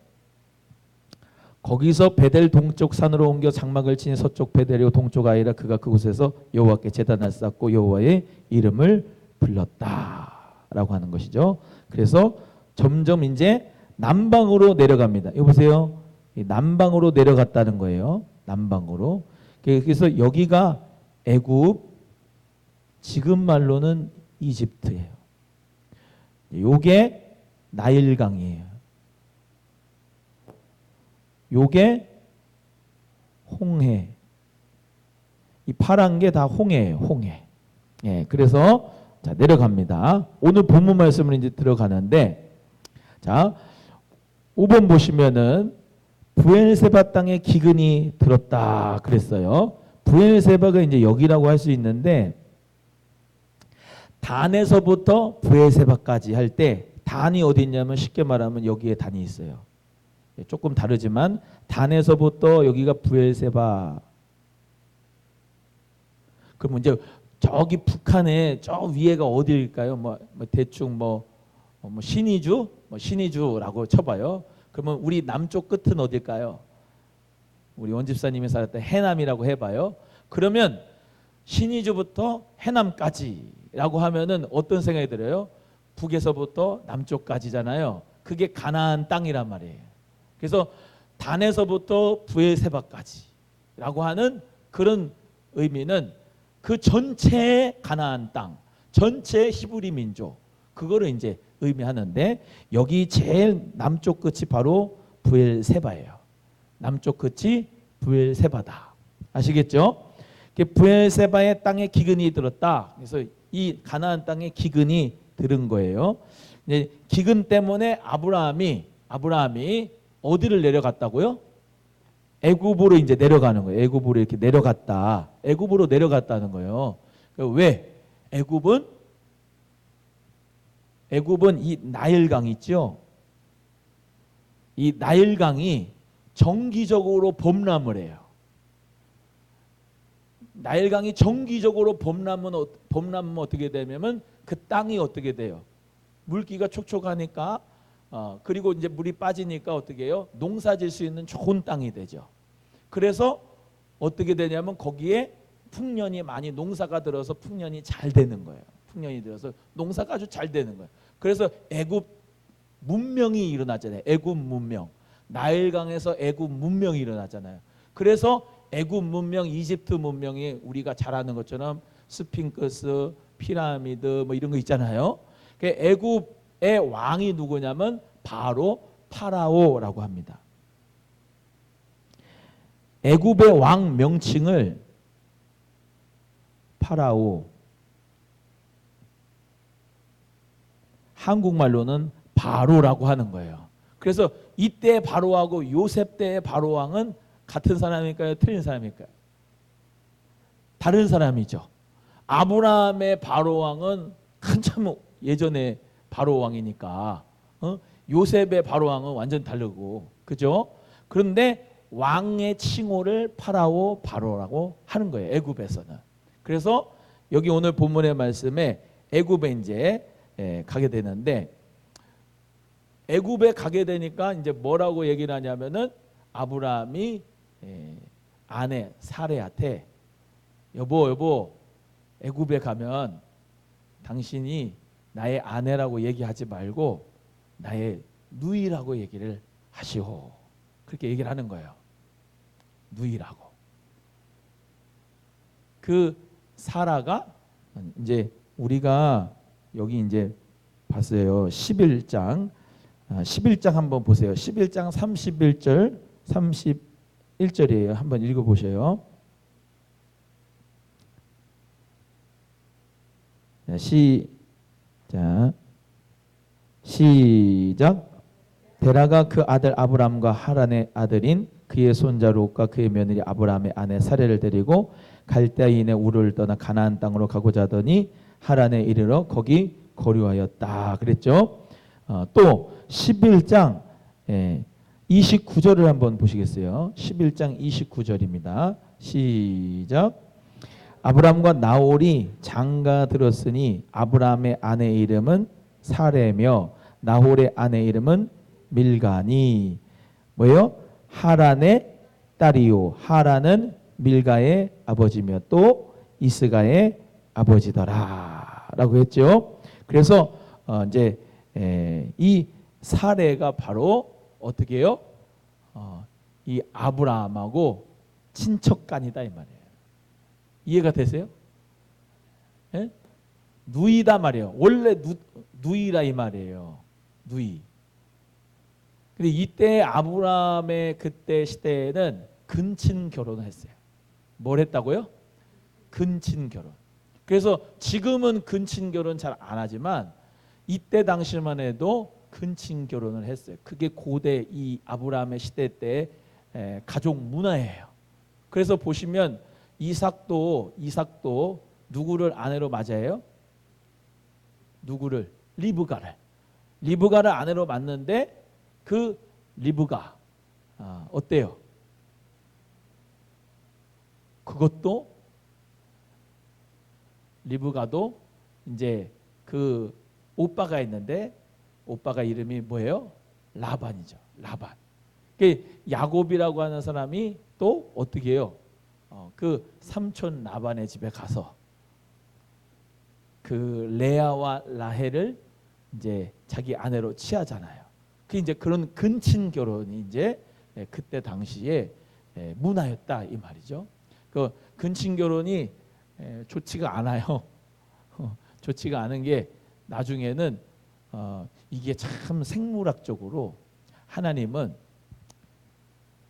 거기서 베델 동쪽 산으로 옮겨 장막을 치니 서쪽 베델이고 동쪽 아이라 그가 그곳에서 여호와께 제단을 쌓고 여호와의 이름을 불렀다라고 하는 것이죠. 그래서 점점 이제 남방으로 내려갑니다. 여기 보세요. 남방으로 내려갔다는 거예요. 남방으로. 그래서 여기가 애굽, 지금 말로는 이집트예요. 요게 나일강이에요. 요게 홍해. 이 파란 게 다 홍해예요. 홍해. 그래서 자, 내려갑니다. 오늘 본문 말씀을 이제 들어가는데, 자, 5번 보시면은 브엘세바 땅에 기근이 들었다 그랬어요. 브엘세바가 이제 여기라고 할 수 있는데, 단에서부터 브엘세바까지 할 때 단이 어디 있냐면 쉽게 말하면 여기에 단이 있어요. 조금 다르지만 단에서부터 여기가 브엘세바. 그럼 이제 저기 북한에 저 위에가 어디일까요? 대충 신의주라고 쳐봐요. 그러면 우리 남쪽 끝은 어딜까요? 우리 원집사님이 살았던 해남이라고 해봐요. 그러면 신의주부터 해남까지라고 하면은 어떤 생각이 들어요? 북에서부터 남쪽까지잖아요. 그게 가나안 땅이란 말이에요. 그래서 단에서부터 브엘세바까지라고 하는 그런 의미는 그 전체의 가나안 땅, 전체의 히브리 민족, 그거를 이제 의미하는데, 여기 제일 남쪽 끝이 바로 브엘세바예요. 남쪽 끝이 브엘세바다. 아시겠죠? 브엘세바의 땅에 기근이 들었다. 그래서 이 가나안 땅에 기근이 들은 거예요. 이제 기근 때문에 아브라함이 어디를 내려갔다고요? 애굽으로 이제 내려가는 거예요. 애굽으로 이렇게 내려갔다. 애굽으로 내려갔다는 거예요. 왜? 애굽은 이 나일강 있죠. 이 나일강이 정기적으로 범람을 해요. 나일강이 정기적으로 범람은 어떻게 되냐면 그 땅이 어떻게 돼요? 물기가 촉촉하니까 그리고 이제 물이 빠지니까 어떻게 해요? 농사질 수 있는 좋은 땅이 되죠. 그래서 어떻게 되냐면 거기에 풍년이 많이 농사가 들어서 풍년이 잘 되는 거예요. 풍년이 들어서 농사가 아주 잘 되는 거예요. 그래서 애굽 문명이 일어나잖아요. 애굽 문명. 나일강에서 애굽 문명이 일어나잖아요. 그래서 애굽 문명, 이집트 문명이 우리가 잘 아는 것처럼 스핑크스, 피라미드 뭐 이런 거 있잖아요. 애굽의 왕이 누구냐면 바로 파라오라고 합니다. 애굽의 왕 명칭을 파라오, 한국말로는 바로라고 하는 거예요. 그래서 이때 바로하고 요셉 때의 바로왕은 같은 사람일까요? 틀린 사람일까요? 다른 사람이죠. 아브라함의 바로왕은 한참 예전에 바로왕이니까 요셉의 바로왕은 완전 다르고, 그죠? 그런데 왕의 칭호를 파라오 바로라고 하는 거예요. 애굽에서는. 그래서 여기 오늘 본문의 말씀에 애굽에 이제 가게 되는데, 애굽에 가게 되니까 이제 뭐라고 얘기를 하냐면은 아브라함이 아내 사레한테 여보 애굽에 가면 당신이 나의 아내라고 얘기하지 말고 나의 누이라고 얘기를 하시오. 그렇게 얘기를 하는 거예요. 누이라고. 그 사라가 이제 우리가 여기 이제 봤어요. 11장 한번 보세요. 11장 31절 31절이에요. 한번 읽어보세요. 시작. 데라가 그 아들 아브람과 하란의 아들인 그의 손자 롯과 그의 며느리 아브람의 아내 사레를 데리고 갈대아인의 우르를 떠나 가나안 땅으로 가고자 하더니 하란에 이르러 거기 거류하였다 그랬죠. 또 11장 29절을 한번 보시겠어요. 11장 29절입니다. 시작. 아브람과 나홀이 장가 들었으니 아브람의 아내 이름은 사레며 나홀의 아내 이름은 밀가니 뭐예요? 하란의 딸이요. 하란은 밀가의 아버지며 또 이스가의 아버지더라 라고 했죠. 그래서 이제 이 사레가 바로 어떻게 해요? 이 아브라함하고 친척간이다 이 말이에요. 이해가 되세요? 예? 누이다 말이에요. 원래 누이라 이 말이에요. 누이. 근데 이때 아브라함의 그때 시대에는 근친 결혼을 했어요. 뭘 했다고요? 근친 결혼. 그래서 지금은 근친 결혼 잘 안 하지만 이때 당시만 해도 근친 결혼을 했어요. 그게 고대 이 아브라함의 시대 때 가족 문화예요. 그래서 보시면 이삭도 누구를 아내로 맞아요? 누구를? 리브가를 아내로 맞는데 그 리브가 어때요? 그것도 리브가도 이제 그 오빠가 있는데 오빠가 이름이 뭐예요? 라반이죠. 라반. 그 야곱이라고 하는 사람이 또 어떻게 해요? 그 삼촌 라반의 집에 가서 그 레아와 라헬을 이제 자기 아내로 취하잖아요. 그 이제 그런 근친 결혼이 이제 그때 당시에 문화였다 이 말이죠. 그 근친 결혼이 좋지가 않아요. 좋지가 않은 게 나중에는 이게 참 생물학적으로 하나님은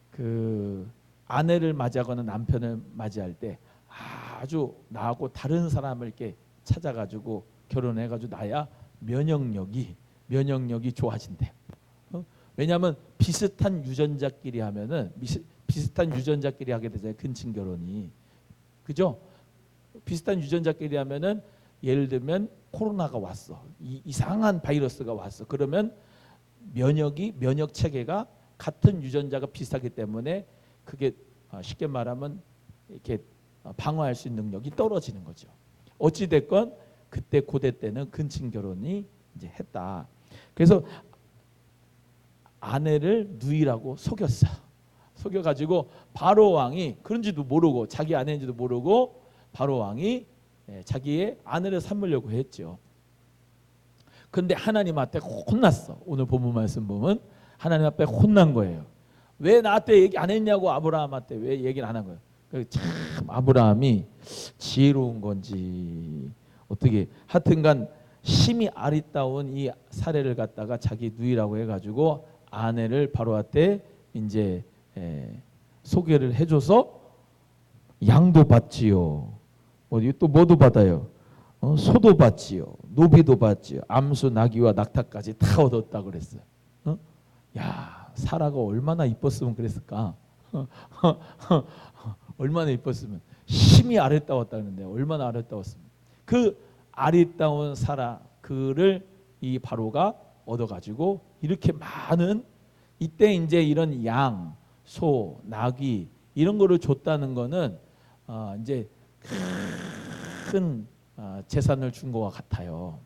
그 아내를 맞이하거나 남편을 맞이할 때 아주 나하고 다른 사람을 이렇게 찾아가지고 결혼해가지고 나야 면역력이 좋아진대. 왜냐하면 비슷한 유전자끼리 하면은 비슷한 유전자끼리 하게 되잖아요. 근친 결혼이. 그죠? 비슷한 유전자끼리 하면은 예를 들면 코로나가 왔어. 이상한 바이러스가 왔어. 그러면 면역 체계가 같은 유전자가 비슷하기 때문에 그게 쉽게 말하면 이렇게 방어할 수 있는 능력이 떨어지는 거죠. 어찌 됐건 그때 고대 때는 근친 결혼이 이제 했다. 그래서 아내를 누이라고 속였어. 속여가지고 바로 왕이 그런지도 모르고 자기 아내인지도 모르고 바로 왕이 자기의 아내를 삼으려고 했죠. 근데 하나님한테 혼났어. 오늘 본문 말씀 보면 하나님 앞에 혼난 거예요. 왜 나한테 얘기 안 했냐고 아브라함한테 왜 얘기를 안 한 거예요. 참 아브라함이 지혜로운 건지 어떻게 하여튼간 심히 아리따운 이 사례를 갖다가 자기 누이라고 해가지고 아내를 바로한테 이제 소개를 해줘서 양도 받지요. 어디 또 뭐도 받아요. 소도 받지요. 노비도 받지요. 암수, 나귀와 낙타까지 다 얻었다 그랬어요. 야, 사라가 얼마나 이뻤으면 그랬을까? 얼마나 이뻤으면. 심히 아름다웠다는데 얼마나 아름다웠으면. 그 아리따운 사라 그를 이 바로가 얻어가지고 이렇게 많은 이때 이제 이런 양, 소, 나귀 이런 거를 줬다는 거는 이제 큰 재산을 준 것과 같아요.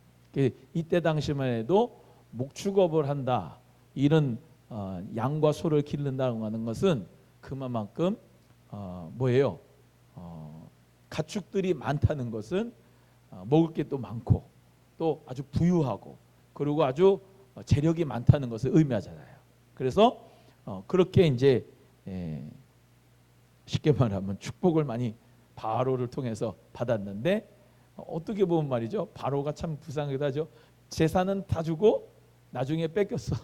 이때 당시만 해도 목축업을 한다 이런 양과 소를 기른다는 것은 그만큼 뭐예요? 가축들이 많다는 것은 먹을 게 또 많고 또 아주 부유하고 그리고 아주 재력이 많다는 것을 의미하잖아요. 그래서 그렇게 이제 쉽게 말하면 축복을 많이 바로를 통해서 받았는데 어떻게 보면 말이죠. 바로가 참 불쌍하기도 하죠. 재산은 다 주고 나중에 뺏겼어.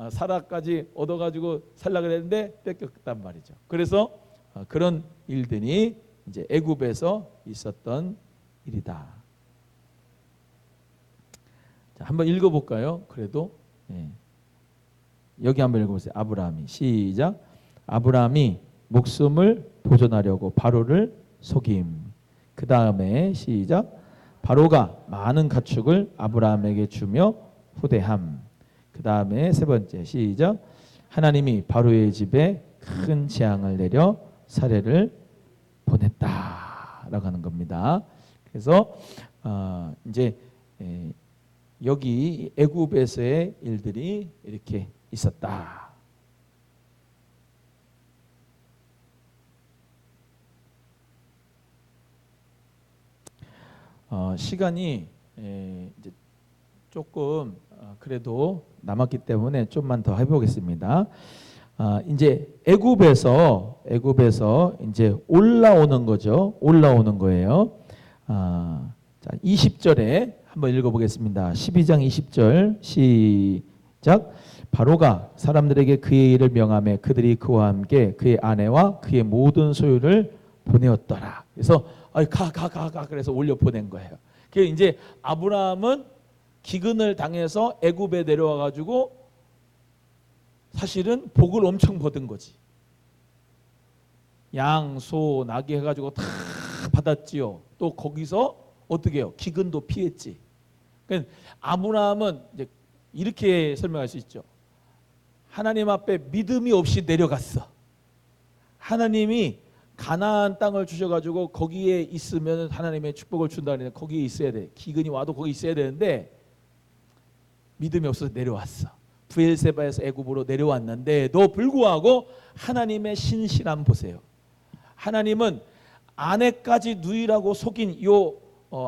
사라까지 얻어가지고 살라 그랬는데 뺏겼단 말이죠. 그래서 그런 일들이 이제 애굽에서 있었던 일이다. 자, 한번 읽어볼까요? 그래도 여기 한번 읽어보세요. 아브라함이 시작. 아브라함이 목숨을 보존하려고 바로를 속임. 그 다음에 시작. 바로가 많은 가축을 아브라함에게 주며 후대함. 그 다음에 세 번째 시작. 하나님이 바로의 집에 큰 재앙을 내려 사례를 보냈다라고 하는 겁니다. 그래서 이제 여기 애굽에서의 일들이 이렇게 있었다. 시간이 이제 조금 그래도 남았기 때문에 좀만 더 해보겠습니다. 이제 애굽에서 이제 올라오는 거죠. 올라오는 거예요. 자, 20절에 한번 읽어보겠습니다. 12장 20절 시작. 바로가 사람들에게 그의 일을 명하며 그들이 그와 함께 그의 아내와 그의 모든 소유를 보내었더라. 그래서 가 그래서 올려 보낸 거예요. 그 이제 아브라함은 기근을 당해서 애굽에 내려와 가지고 사실은 복을 엄청 받은 거지. 양, 소, 나귀 해가지고 다 받았지요. 또 거기서 어떻게 해요? 기근도 피했지. 그러니까 아브라함은 이제 이렇게 설명할 수 있죠. 하나님 앞에 믿음이 없이 내려갔어. 하나님이 가나안 땅을 주셔가지고 거기에 있으면 하나님의 축복을 준다는 거기에 있어야 돼. 기근이 와도 거기 있어야 되는데 믿음이 없어서 내려왔어. 브엘세바에서 애굽으로 내려왔는데도 불구하고 하나님의 신실함 보세요. 하나님은 아내까지 누이라고 속인 요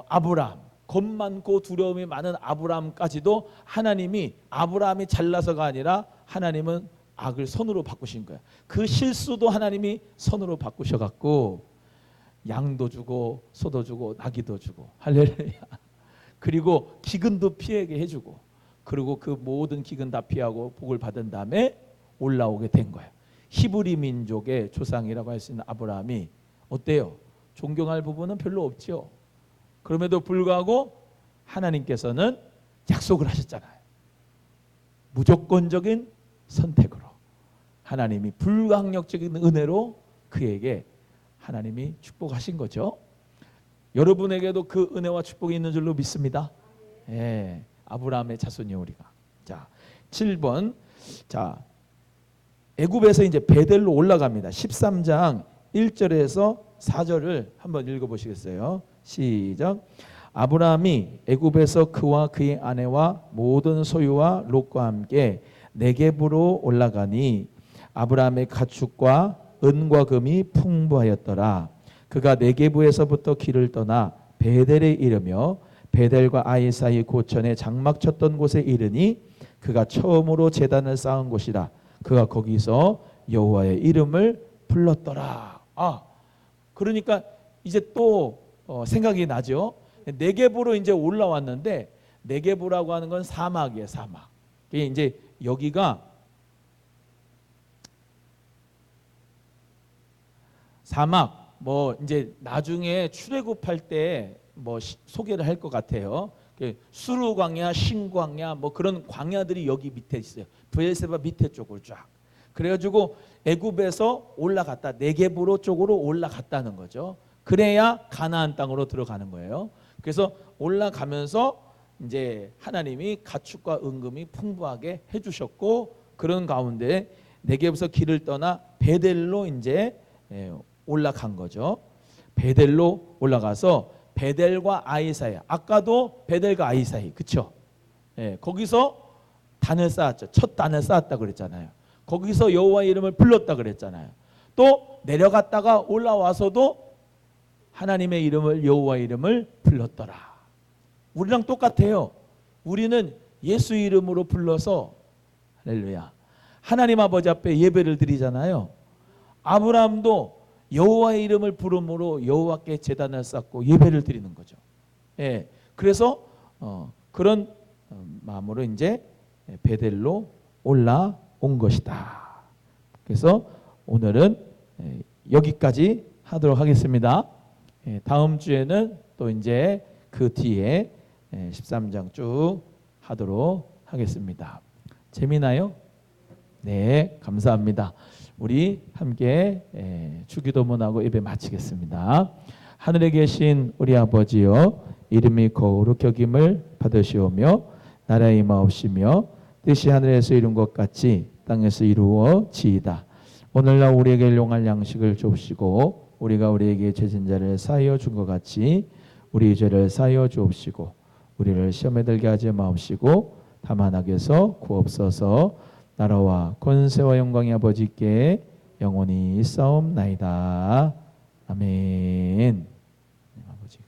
아브라함, 겁 많고 두려움이 많은 아브라함까지도 하나님이 아브라함이 잘나서가 아니라 하나님은 악을 선으로 바꾸신 거야. 그 실수도 하나님이 선으로 바꾸셔갖고 양도 주고 소도 주고 나귀도 주고 할렐루야. 그리고 기근도 피하게 해주고 그리고 그 모든 기근 다 피하고 복을 받은 다음에 올라오게 된 거예요. 히브리 민족의 조상이라고 할 수 있는 아브라함이 어때요? 존경할 부분은 별로 없죠. 그럼에도 불구하고 하나님께서는 약속을 하셨잖아요. 무조건적인 선택으로 하나님이 불강력적인 은혜로 그에게 하나님이 축복하신 거죠. 여러분에게도 그 은혜와 축복이 있는 줄로 믿습니다. 예, 아브라함의 자손이 우리가. 자, 7번. 자, 애굽에서 이제 베델로 올라갑니다. 13장 1절에서 4절을 한번 읽어보시겠어요? 시작. 아브라함이 애굽에서 그와 그의 아내와 모든 소유와 롯과 함께 네겝으로 올라가니 아브라함의 가축과 은과 금이 풍부하였더라. 그가 네겝에서부터 길을 떠나 베델에 이르며 베델과 아이 사이 고천에 장막 쳤던 곳에 이르니 그가 처음으로 제단을 쌓은 곳이라. 그가 거기서 여호와의 이름을 불렀더라. 그러니까 이제 또 생각이 나죠. 네겝으로 이제 올라왔는데, 네겝이라고 하는 건 사막이에요, 사막. 이게 이제 여기가 사막, 뭐 이제 나중에 출애굽할 때 뭐 소개를 할 것 같아요. 수르 광야, 신 광야, 뭐 그런 광야들이 여기 밑에 있어요. 브엘세바 밑에 쪽으로 쫙. 그래가지고 애굽에서 올라갔다, 네겝으로 쪽으로 올라갔다는 거죠. 그래야 가나안 땅으로 들어가는 거예요. 그래서 올라가면서 이제 하나님이 가축과 은금이 풍부하게 해주셨고, 그런 가운데 네겝에서 길을 떠나 베델로 이제 올라간 거죠. 베델로 올라가서 베델과 아이 사이, 아까도 베델과 아이 사이, 그렇죠? 거기서 단을 쌓았죠. 첫 단을 쌓았다 그랬잖아요. 거기서 여호와의 이름을 불렀다 그랬잖아요. 또 내려갔다가 올라와서도 하나님의 이름을, 여호와의 이름을 불렀더라. 우리랑 똑같아요. 우리는 예수 이름으로 불러서, 할렐루야, 하나님 아버지 앞에 예배를 드리잖아요. 아브라함도 여호와의 이름을 부름으로 여호와께 제단을 쌓고 예배를 드리는 거죠. 그래서 그런 마음으로 이제 베델로 올라온 것이다. 그래서 오늘은 여기까지 하도록 하겠습니다. 다음 주에는 또 이제 그 뒤에 13장 쭉 하도록 하겠습니다. 재미나요? 네, 감사합니다. 우리 함께 주기도문하고 예배 마치겠습니다. 하늘에 계신 우리 아버지여, 이름이 거룩히 여김을 받으시오며 나라의 임하옵시며 뜻이 하늘에서 이룬 것 같이 땅에서 이루어지이다. 오늘날 우리에게 일용할 양식을 주옵시고 우리가 우리에게 죄진 자를 사하여 준 것 같이 우리 죄를 사하여 주옵시고 우리를 시험에 들게 하지 마옵시고 다만 악에서 구옵소서. 나라와 권세와 영광이 아버지께 영원히 있사옵나이다. 아멘. 아버지가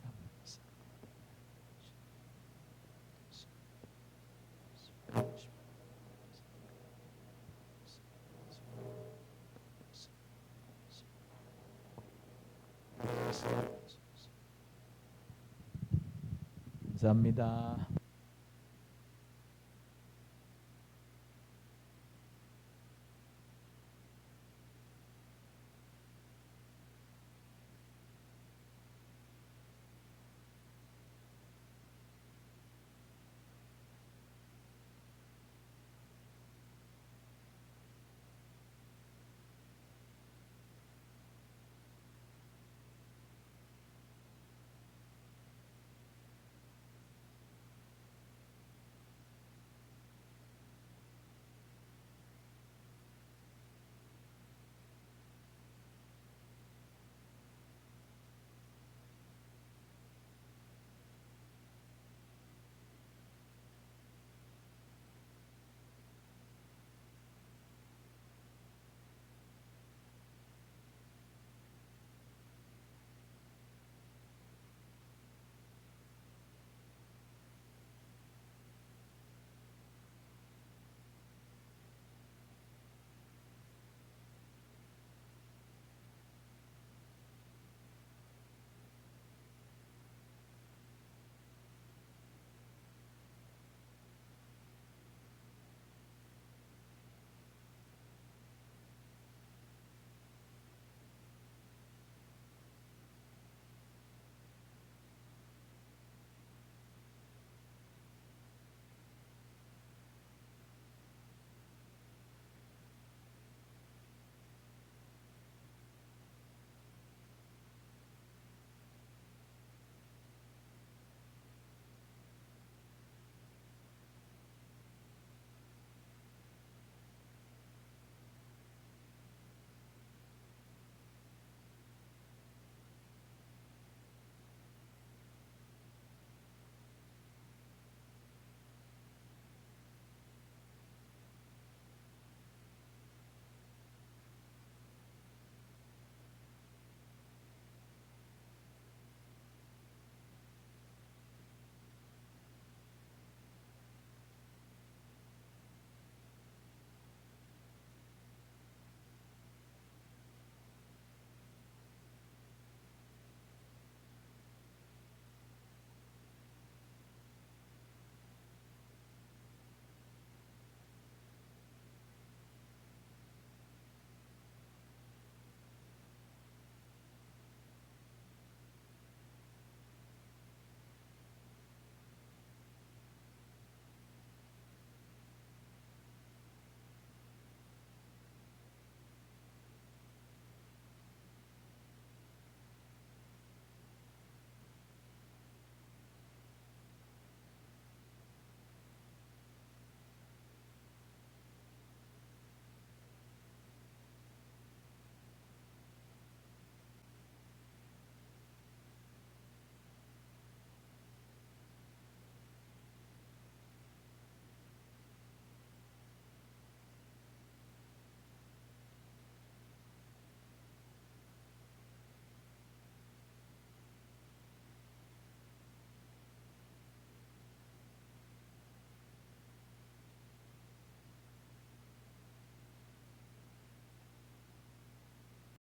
감사합니다.